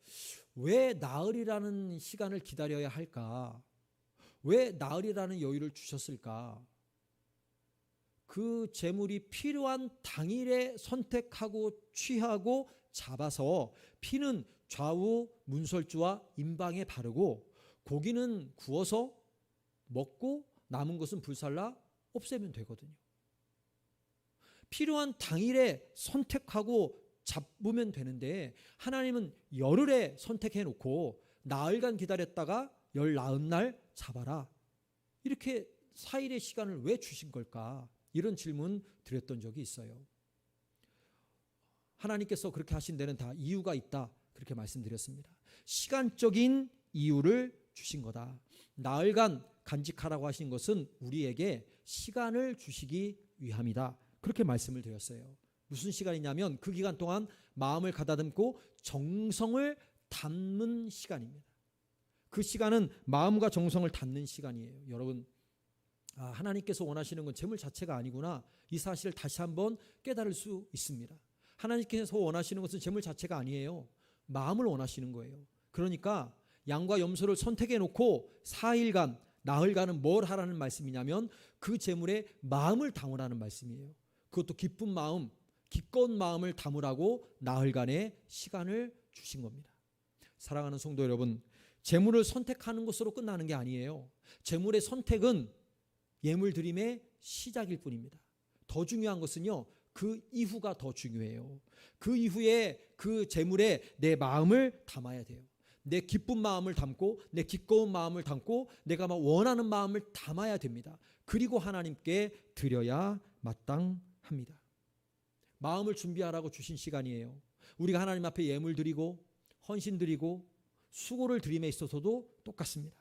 S1: 왜 나흘이라는 시간을 기다려야 할까? 왜 나흘이라는 여유를 주셨을까? 그 제물이 필요한 당일에 선택하고 취하고 잡아서 피는 좌우 문설주와 임방에 바르고 고기는 구워서 먹고 남은 것은 불살라 없애면 되거든요. 필요한 당일에 선택하고 잡으면 되는데 하나님은 열흘에 선택해 놓고 나흘간 기다렸다가 나흔 날 잡아라, 이렇게 4일의 시간을 왜 주신 걸까? 이런 질문 드렸던 적이 있어요. 하나님께서 그렇게 하신 데는 다 이유가 있다, 그렇게 말씀드렸습니다. 시간적인 이유를 주신 거다. 나흘간 간직하라고 하신 것은 우리에게 시간을 주시기 위함이다, 그렇게 말씀을 드렸어요. 무슨 시간이냐면 그 기간 동안 마음을 가다듬고 정성을 담는 시간입니다. 그 시간은 마음과 정성을 담는 시간이에요. 여러분, 하나님께서 원하시는 건 재물 자체가 아니구나, 이 사실을 다시 한번 깨달을 수 있습니다. 하나님께서 원하시는 것은 재물 자체가 아니에요. 마음을 원하시는 거예요. 그러니까 양과 염소를 선택해 놓고 4일간, 나흘간은 뭘 하라는 말씀이냐면 그 재물에 마음을 담으라는 말씀이에요. 그것도 기쁜 마음, 기꺼운 마음을 담으라고 나흘간의 시간을 주신 겁니다. 사랑하는 성도 여러분, 재물을 선택하는 것으로 끝나는 게 아니에요. 재물의 선택은 예물 드림의 시작일 뿐입니다. 더 중요한 것은요, 그 이후가 더 중요해요. 그 이후에 그 재물에 내 마음을 담아야 돼요. 내 기쁜 마음을 담고 내 기꺼운 마음을 담고 내가 막 원하는 마음을 담아야 됩니다. 그리고 하나님께 드려야 마땅합니다. 마음을 준비하라고 주신 시간이에요. 우리가 하나님 앞에 예물 드리고 헌신 드리고 수고를 드림에 있어서도 똑같습니다.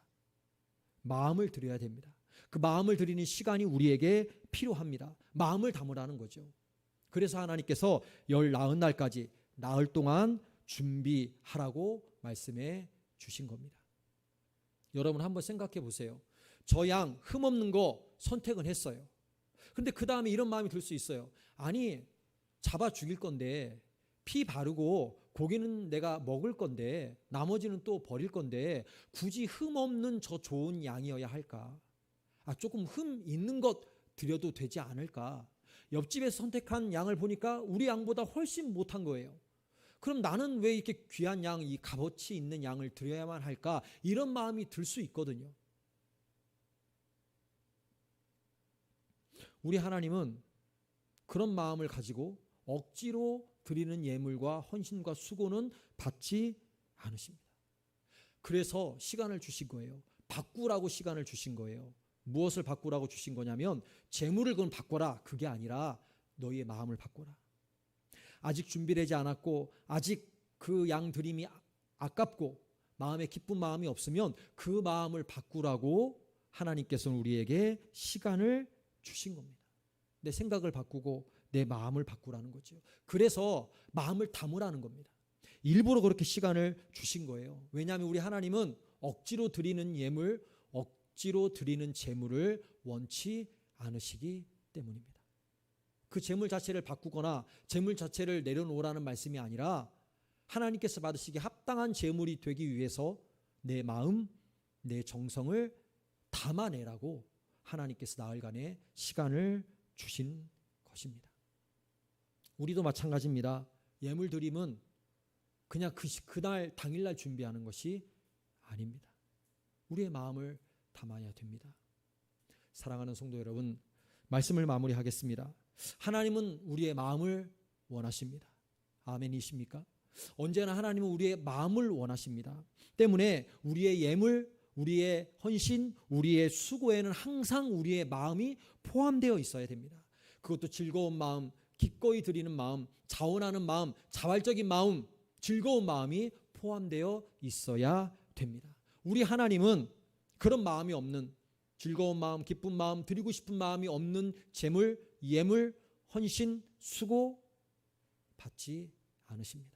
S1: 마음을 드려야 됩니다. 그 마음을 드리는 시간이 우리에게 필요합니다. 마음을 담으라는 거죠. 그래서 하나님께서 나흔 날까지 나흘 동안 준비하라고 말씀해 주신 겁니다. 여러분 한번 생각해 보세요. 저 양 흠없는 거 선택은 했어요. 근데 그 다음에 이런 마음이 들 수 있어요. 아니, 잡아 죽일 건데 피 바르고 고기는 내가 먹을 건데 나머지는 또 버릴 건데 굳이 흠 없는 저 좋은 양이어야 할까? 조금 흠 있는 것 드려도 되지 않을까? 옆집에서 선택한 양을 보니까 우리 양보다 훨씬 못한 거예요. 그럼 나는 왜 이렇게 귀한 양, 이 값어치 있는 양을 드려야만 할까? 이런 마음이 들 수 있거든요. 우리 하나님은 그런 마음을 가지고 억지로 드리는 예물과 헌신과 수고는 받지 않으십니다. 그래서 시간을 주신 거예요. 바꾸라고 시간을 주신 거예요. 무엇을 바꾸라고 주신 거냐면 재물을 그럼 바꿔라, 그게 아니라 너희의 마음을 바꿔라. 아직 준비되지 않았고 아직 그 양 드림이 아깝고 마음에 기쁜 마음이 없으면 그 마음을 바꾸라고 하나님께서는 우리에게 시간을 주신 겁니다. 내 생각을 바꾸고 내 마음을 바꾸라는 거죠. 그래서 마음을 담으라는 겁니다. 일부러 그렇게 시간을 주신 거예요. 왜냐하면 우리 하나님은 억지로 드리는 예물, 억지로 드리는 재물을 원치 않으시기 때문입니다. 그 재물 자체를 바꾸거나 재물 자체를 내려놓으라는 말씀이 아니라 하나님께서 받으시기에 합당한 재물이 되기 위해서 내 마음, 내 정성을 담아내라고 하나님께서 나흘간의 시간을 주신 것입니다. 우리도 마찬가지입니다. 예물 드림은 그냥 그날 당일날 준비하는 것이 아닙니다. 우리의 마음을 담아야 됩니다. 사랑하는 성도 여러분, 말씀을 마무리하겠습니다. 하나님은 우리의 마음을 원하십니다. 아멘이십니까? 언제나 하나님은 우리의 마음을 원하십니다. 때문에 우리의 예물, 우리의 헌신, 우리의 수고에는 항상 우리의 마음이 포함되어 있어야 됩니다. 그것도 즐거운 마음, 기꺼이 드리는 마음, 자원하는 마음, 자발적인 마음, 즐거운 마음이 포함되어 있어야 됩니다. 우리 하나님은 그런 마음이 없는, 즐거운 마음, 기쁜 마음, 드리고 싶은 마음이 없는 재물, 예물, 헌신, 수고 받지 않으십니다.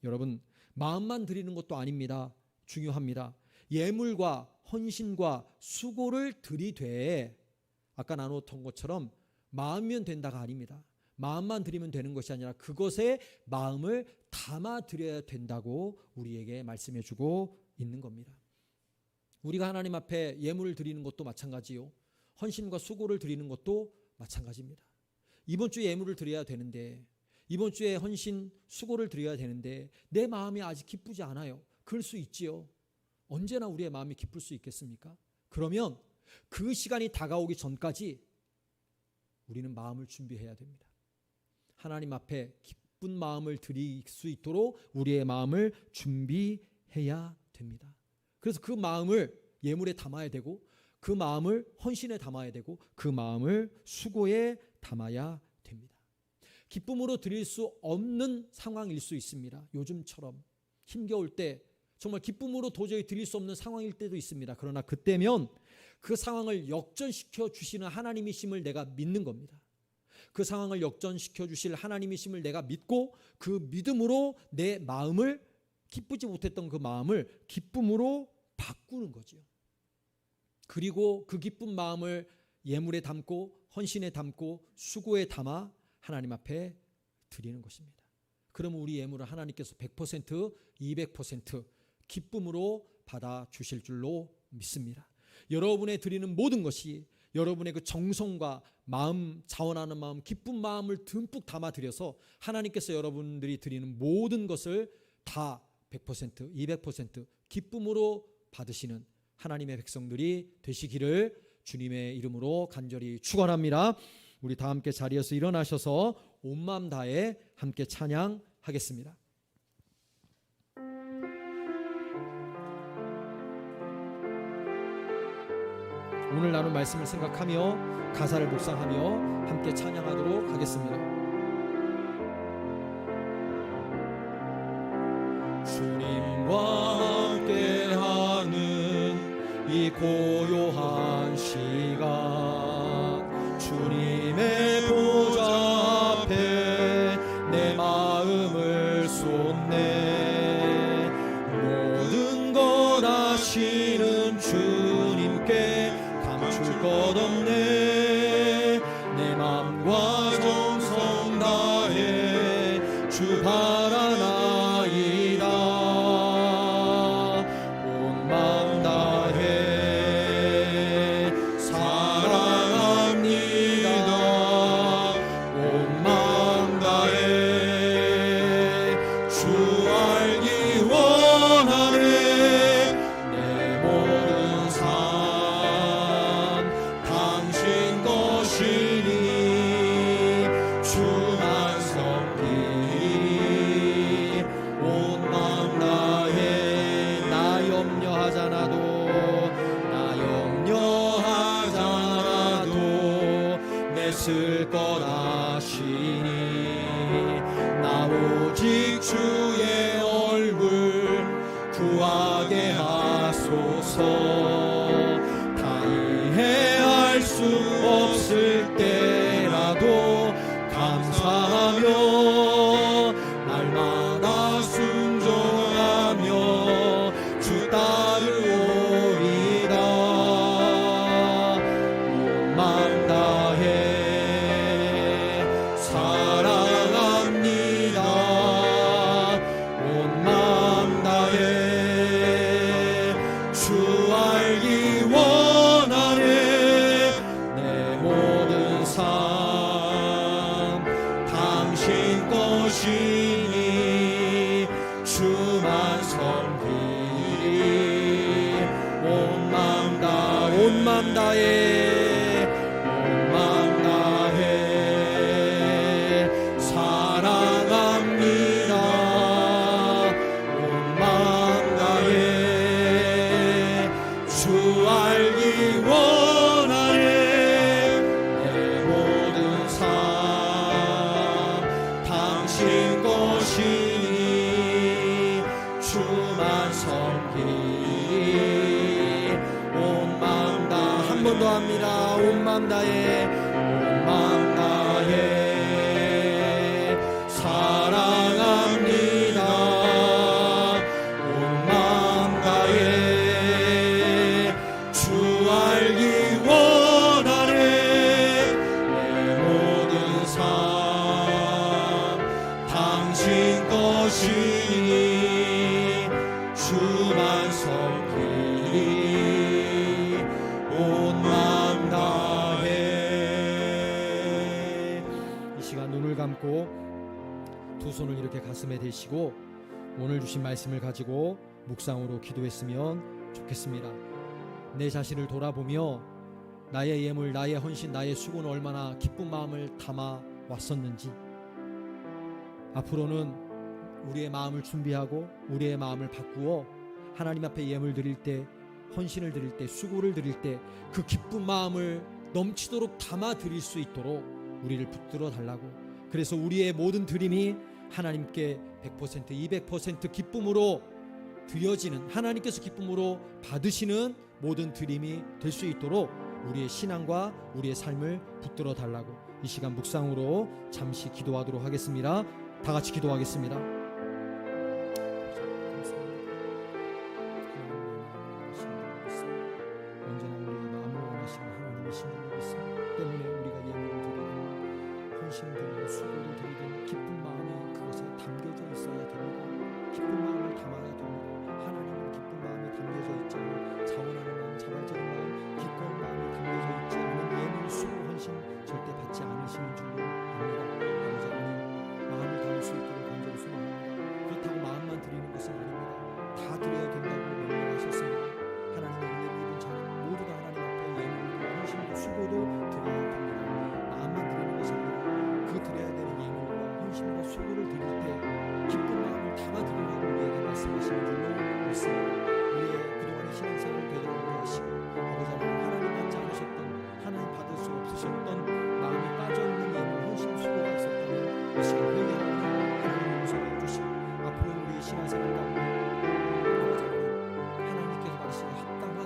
S1: 여러분, 마음만 드리는 것도 아닙니다. 중요합니다. 예물과 헌신과 수고를 들이되 아까 나눴던 것처럼 마음이면 된다가 아닙니다. 마음만 드리면 되는 것이 아니라 그것에 마음을 담아 드려야 된다고 우리에게 말씀해 주고 있는 겁니다. 우리가 하나님 앞에 예물을 드리는 것도 마찬가지요. 헌신과 수고를 드리는 것도 마찬가지입니다. 이번 주에 예물을 드려야 되는데, 이번 주에 헌신, 수고를 드려야 되는데 내 마음이 아직 기쁘지 않아요. 그럴 수 있지요. 언제나 우리의 마음이 기쁠 수 있겠습니까? 그러면 그 시간이 다가오기 전까지 우리는 마음을 준비해야 됩니다. 하나님 앞에 기쁜 마음을 드릴 수 있도록 우리의 마음을 준비해야 됩니다. 그래서 그 마음을 예물에 담아야 되고, 그 마음을 헌신에 담아야 되고, 그 마음을 수고에 담아야 됩니다. 기쁨으로 드릴 수 없는 상황일 수 있습니다. 요즘처럼 힘겨울 때 정말 기쁨으로 도저히 드릴 수 없는 상황일 때도 있습니다. 그러나 그때면 그 상황을 역전시켜 주시는 하나님이심을 내가 믿는 겁니다. 그 상황을 역전시켜 주실 하나님이심을 내가 믿고 그 믿음으로 내 마음을, 기쁘지 못했던 그 마음을 기쁨으로 바꾸는 거죠. 그리고 그 기쁜 마음을 예물에 담고 헌신에 담고 수고에 담아 하나님 앞에 드리는 것입니다. 그러면 우리 예물을 하나님께서 100%, 200% 기쁨으로 받아 주실 줄로 믿습니다. 여러분의 드리는 모든 것이 여러분의 그 정성과 마음, 자원하는 마음, 기쁜 마음을 듬뿍 담아 드려서 하나님께서 여러분들이 드리는 모든 것을 다 100%, 200% 기쁨으로 받으시는 하나님의 백성들이 되시기를 주님의 이름으로 간절히 축원합니다. 우리 다 함께 자리에서 일어나셔서 온 마음 다해 함께 찬양하겠습니다. 오늘 나눈 말씀을 생각하며 가사를 묵상하며 함께 찬양하도록 하겠습니다. 주님과 함께하는 이 고요한 시간, 주님의 보좌 앞에 내 마음을 쏟네. 모든 것 아시는 주님께 감출 것 없네. 내 맘과 정성 다해 주 바라나 전도합니다. 온 마음 다해 사랑합니다. 온 마음 다해 주 알기 원하네. 내 모든 삶 당신 것이니 주만 섬기리. 온 마음 다해. 이 시간 눈을 감고 두 손을 이렇게 가슴에 대시고 오늘 주신 말씀을 가지고 묵상으로 기도했으면 좋겠습니다. 내 자신을 돌아보며 나의 예물, 나의 헌신, 나의 수고는 얼마나 기쁜 마음을 담아 왔었는지, 앞으로는 우리의 마음을 준비하고 우리의 마음을 바꾸어 하나님 앞에 예물 드릴 때, 헌신을 드릴 때, 수고를 드릴 때 그 기쁜 마음을 넘치도록 담아 드릴 수 있도록 우리를 붙들어 달라고. 그래서 우리의 모든 드림이 하나님께 100%, 200% 기쁨으로 드려지는, 하나님께서 기쁨으로 받으시는 모든 드림이 될 수 있도록 우리의 신앙과 우리의 삶을 붙들어 달라고 이 시간 묵상으로 잠시 기도하도록 하겠습니다. 다 같이 기도하겠습니다. 언제나 우리의 마음을 원하시는 하나님이신 줄 믿습니다. 때문에 우리가 예물을 드리고 헌신을 드리고 수고를 드리든 기쁜 마음이 그것에 담겨져 있어야 됩니다. 기쁜 마음을 담아야 됩니다. 하나님은 기쁜 마음이 담겨져 있지 않은 자원하는 마음, 자발적인 마음, 기꺼운 마음이 담겨져 있지 않은 예물, 수고, 헌신 절대 받지 않으시는 줄로 압니다. 아버지 하나님, 마음을 담을 수 있도록 간절히 소망합니다. 그렇다고 마음만 드리는 것은 아닙니다. 다 드려야 된다고 명령하셨습니다. 하나님의 은혜를 입은 자는 모두 다 하나님 앞에 예물도 헌신도 수고도 드려야 됩니다. 마음만 드리는 것이 아니라 그 드려야 되는 예물과 헌신과 수고를 드릴 때 기쁜 마음을 담아 드리라고 우리에게 말씀하시는 줄로 믿습니다. 우리의 그동안의 신앙생활을 되돌아보게 하시고 아버지 하나님, 하나님 받지 않으셨던, 하나님 받을 수 없으셨던 마음이 빠져있는 예물, 헌신, 수고가 있었다면 이 시간 회개하고 하나님 용서해 주시고 앞으로 우리의 신앙생활 가운데 하나님께서 받으시는 합당한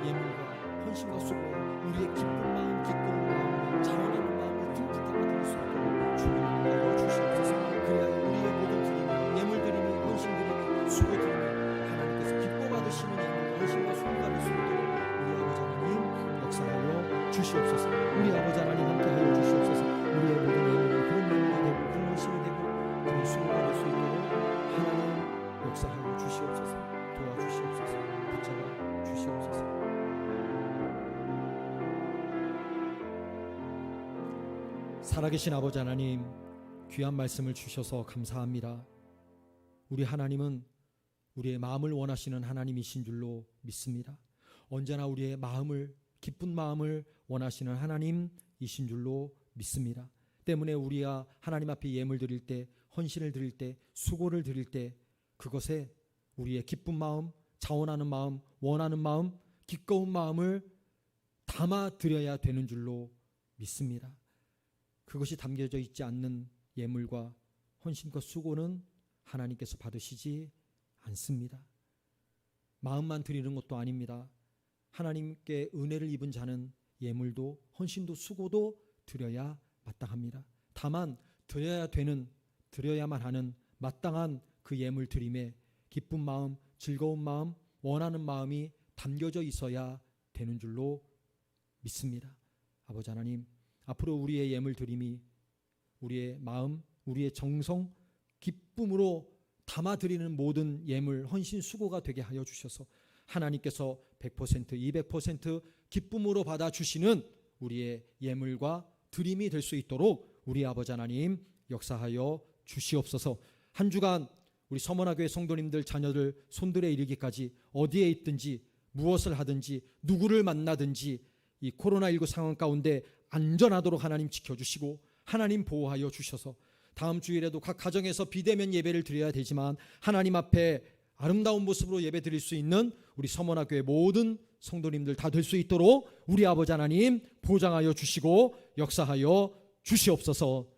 S1: 예물과 헌신과 수고에 우리의 기쁜 마음, 기꺼운 마음, 자원하는 마음을 듬뿍 담아드릴 수 있도록 주님을 위하여 주시옵소서. 그래야 우리의 모든 드림이, 예물 드림이, 헌신 드림이, 수고 드림이 하나님께서 기뻐 받으시는 예물과 헌신과 수고가 될 수 있도록 우리 아버지 하나님 역사하여 주시옵소서. 우리 아버지 하나님 함께하여 주시옵소서. 우리의 모든 예물이 그런 예물이 되고 그런 헌신이 되고 그런 수고가 될 수 있도록 하나님 역사하여 주시옵소서. 도와주시옵소서. 붙잡아 주시옵소서. 살아계신 아버지 하나님, 귀한 말씀을 주셔서 감사합니다. 우리 하나님은 우리의 마음을 원하시는 하나님이신 줄로 믿습니다. 언제나 우리의 마음을, 기쁜 마음을 원하시는 하나님이신 줄로 믿습니다. 때문에 우리가 하나님 앞에 예물 드릴 때, 헌신을 드릴 때, 수고를 드릴 때 그것에 우리의 기쁜 마음, 자원하는 마음, 원하는 마음, 기꺼운 마음을 담아 드려야 되는 줄로 믿습니다. 그것이 담겨져 있지 않는 예물과 헌신과 수고는 하나님께서 받으시지 않습니다. 마음만 드리는 것도 아닙니다. 하나님께 은혜를 입은 자는 예물도 헌신도 수고도 드려야 마땅합니다. 다만 드려야 되는, 드려야만 하는 마땅한 그 예물 드림에 기쁜 마음, 즐거운 마음, 원하는 마음이 담겨져 있어야 되는 줄로 믿습니다. 아버지 하나님, 앞으로 우리의 예물 드림이 우리의 마음, 우리의 정성, 기쁨으로 담아드리는 모든 예물, 헌신, 수고가 되게 하여 주셔서 하나님께서 100%, 200% 기쁨으로 받아주시는 우리의 예물과 드림이 될 수 있도록 우리 아버지 하나님 역사하여 주시옵소서. 한 주간 우리 서머나교회 성도님들, 자녀들 손들에 이르기까지 어디에 있든지 무엇을 하든지 누구를 만나든지 이 코로나19 상황 가운데 안전하도록 하나님 지켜주시고 하나님 보호하여 주셔서 다음 주일에도 각 가정에서 비대면 예배를 드려야 되지만 하나님 앞에 아름다운 모습으로 예배 드릴 수 있는 우리 서머나교회 모든 성도님들 다 될 수 있도록 우리 아버지 하나님 보장하여 주시고 역사하여 주시옵소서.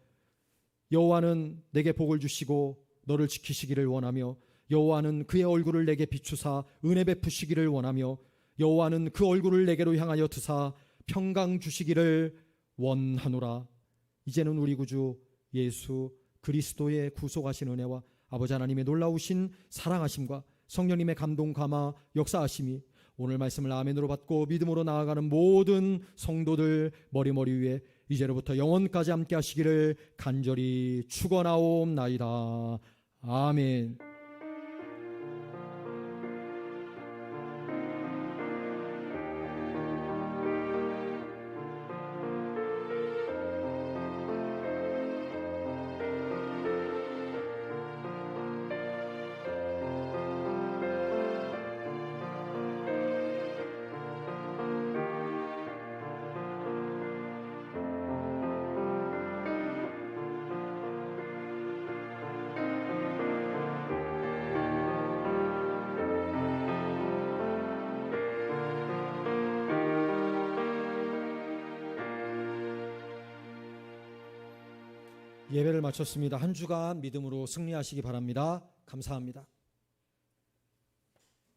S1: 여호와는 내게 복을 주시고 너를 지키시기를 원하며 여호와는 그의 얼굴을 내게 비추사 은혜 베푸시기를 원하며 여호와는 그 얼굴을 내게로 향하여 드사 평강 주시기를 원하노라. 이제는 우리 구주 예수 그리스도의 구속하신 은혜와 아버지 하나님의 놀라우신 사랑하심과 성령님의 감동 감화 역사하심이 오늘 말씀을 아멘으로 받고 믿음으로 나아가는 모든 성도들 머리 위에 이제로부터 영원까지 함께 하시기를 간절히 축원하옵나이다. 아멘. 예배를 마쳤습니다. 한 주간 믿음으로 승리하시기 바랍니다. 감사합니다.